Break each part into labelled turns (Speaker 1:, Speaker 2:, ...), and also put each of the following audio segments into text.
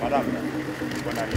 Speaker 1: Madame, bonne arrivée.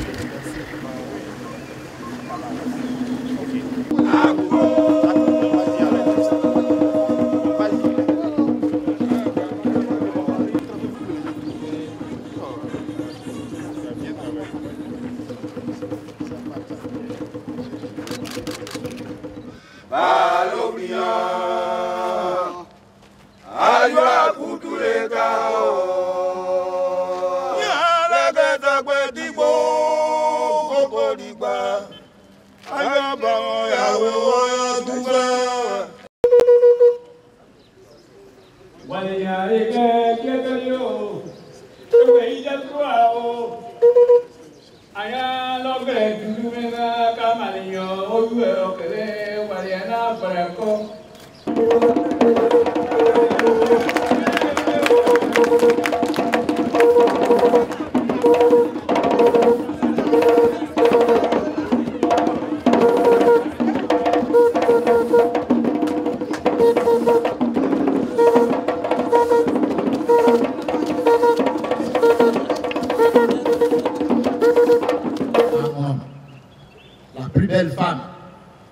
Speaker 2: La plus belle femme,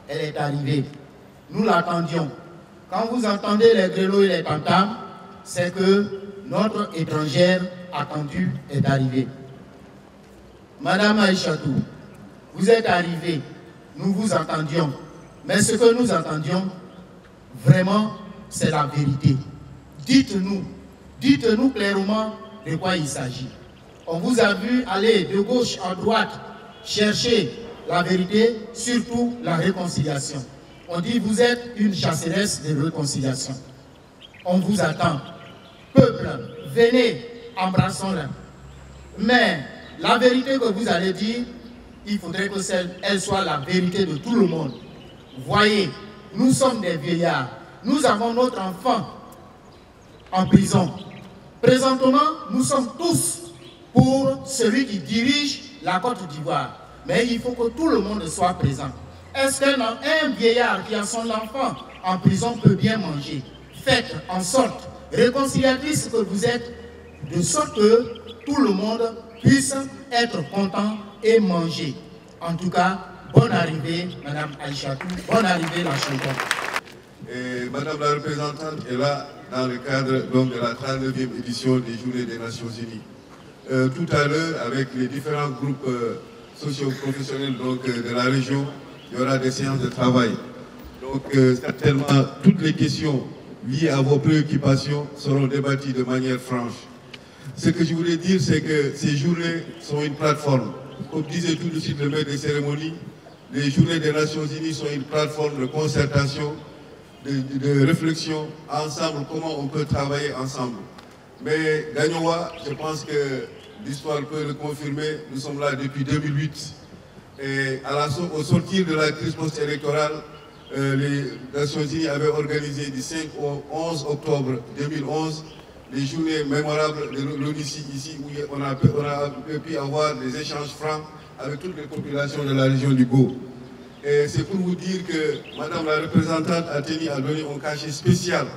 Speaker 2: elle est arrivée. Nous l'attendions. Quand vous entendez les grelots et les tam-tams, c'est que notre étrangère attendue est arrivée. Madame Aïchatou, vous êtes arrivée. Nous vous attendions. Mais ce que nous attendions, vraiment, c'est la vérité. Dites-nous clairement de quoi il s'agit. On vous a vu aller de gauche à droite chercher la vérité, surtout la réconciliation. On dit vous êtes une chasseresse de réconciliation. On vous attend. Peuple, venez, embrassons-la. Mais la vérité que vous allez dire, il faudrait que elle soit la vérité de tout le monde. Voyez, nous sommes des vieillards. Nous avons notre enfant en prison. Présentement, nous sommes tous pour celui qui dirige la Côte d'Ivoire. Mais il faut que tout le monde soit présent. Est-ce qu'un vieillard qui a son enfant en prison peut bien manger? Faites en sorte, réconciliatrice que vous êtes, de sorte que tout le monde puisse être content et manger. En tout cas, bonne arrivée, Madame Aïchatou, bonne arrivée, la championne.
Speaker 3: Madame la représentante est là dans le cadre donc, de la 39e édition des Journées des Nations Unies. Tout à l'heure, avec les différents groupes socio-professionnels de la région, il y aura des séances de travail. Donc, certainement, toutes les questions liées à vos préoccupations seront débattues de manière franche. Ce que je voulais dire, c'est que ces journées sont une plateforme. Comme disait tout de suite le maître des cérémonies, les Journées des Nations Unies sont une plateforme de concertation, de réflexion ensemble, comment on peut travailler ensemble. Mais Gagnoua, je pense que l'histoire peut le confirmer, nous sommes là depuis 2008. Et au sortir de la crise post-électorale, les Nations Unies avaient organisé du 5 au 11 octobre 2011 les journées mémorables de l'ONUCI ici, où on a pu avoir des échanges francs avec toutes les populations de la région du Go. Et c'est pour vous dire que Madame la représentante a tenu à donner un cachet spécial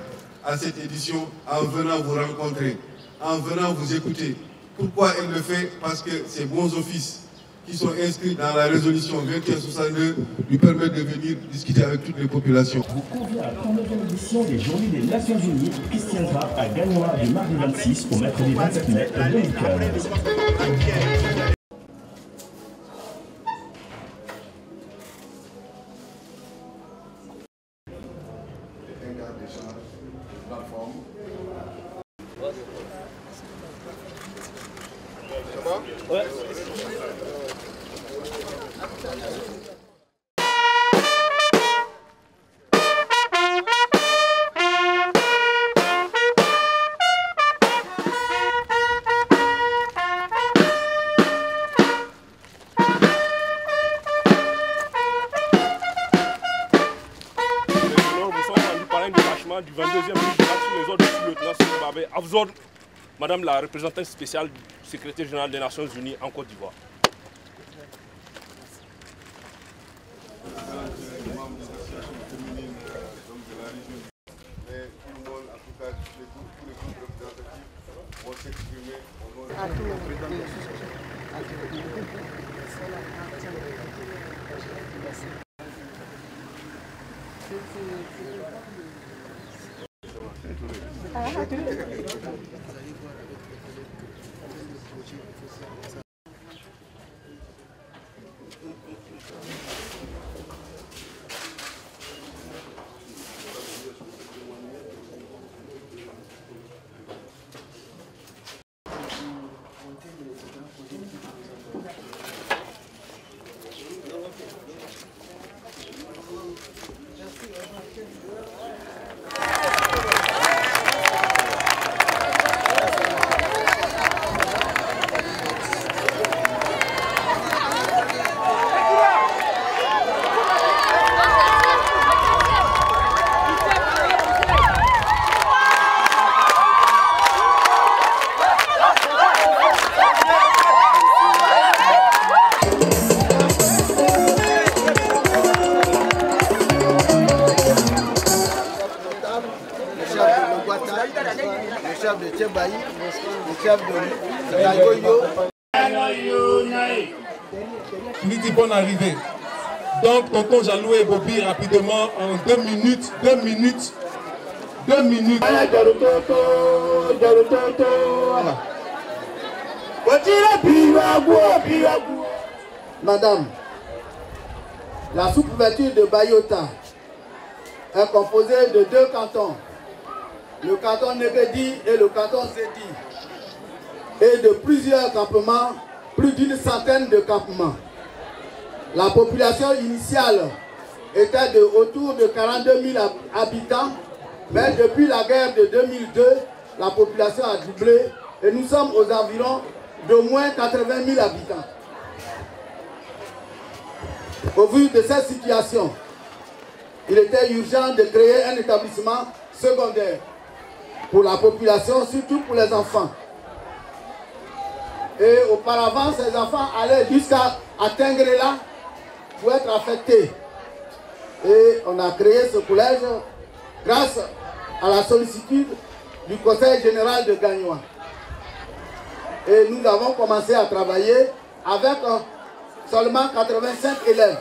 Speaker 3: à cette édition en venant vous rencontrer, en venant vous écouter. Pourquoi elle le fait? Parce que ces bons offices qui sont inscrits dans la résolution 2162 lui permettent de venir discuter avec toutes les populations.
Speaker 4: Vous convient à la 39e édition des Journées des Nations Unies qui se tiendra à Gagnoua du mardi 26 au mercredi 27 mai 2015.
Speaker 5: Ouais. aux ordres, Madame la représentante spéciale du secrétaire général des Nations Unies en Côte d'Ivoire.
Speaker 6: le chef de Tchebaï, le chef de Lagoyo.
Speaker 7: Nous dit bonne arrivée. Donc, tonton Jalou et Bobby, rapidement, en 2 minutes.
Speaker 6: Madame, la sous-préfecture de Bayota est composée de 2 cantons, le canton Nebedi et le canton Zedi, et de plusieurs campements, plus d'une centaine de campements. La population initiale était autour de 42 000 habitants, mais depuis la guerre de 2002, la population a doublé et nous sommes aux environs d'au moins 80 000 habitants. Au vu de cette situation, il était urgent de créer un établissement secondaire pour la population, surtout pour les enfants. Et auparavant, ces enfants allaient jusqu'à Tingrela pour être affectés. Et on a créé ce collège grâce à la sollicitude du Conseil général de Gagnoa. Et nous avons commencé à travailler avec seulement 85 élèves.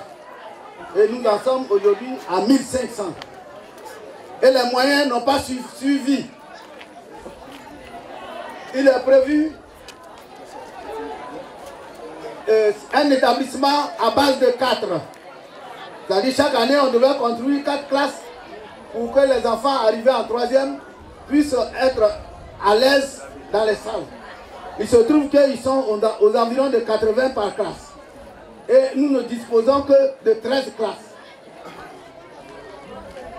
Speaker 6: Et nous en sommes aujourd'hui à 1500. Et les moyens n'ont pas suivi. Il est prévu un établissement à base de 4. C'est-à-dire chaque année, on devait construire 4 classes pour que les enfants arrivés en 3e puissent être à l'aise dans les salles. Il se trouve qu'ils sont aux environs de 80 par classe. Et nous ne disposons que de 13 classes.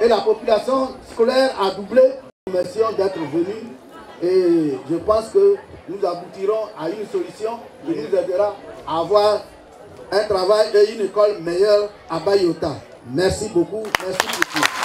Speaker 6: Et la population scolaire a doublé. Merci d'être venus. Et je pense que nous aboutirons à une solution qui nous aidera à avoir un travail et une école meilleure à Bayota. Merci beaucoup. Merci beaucoup.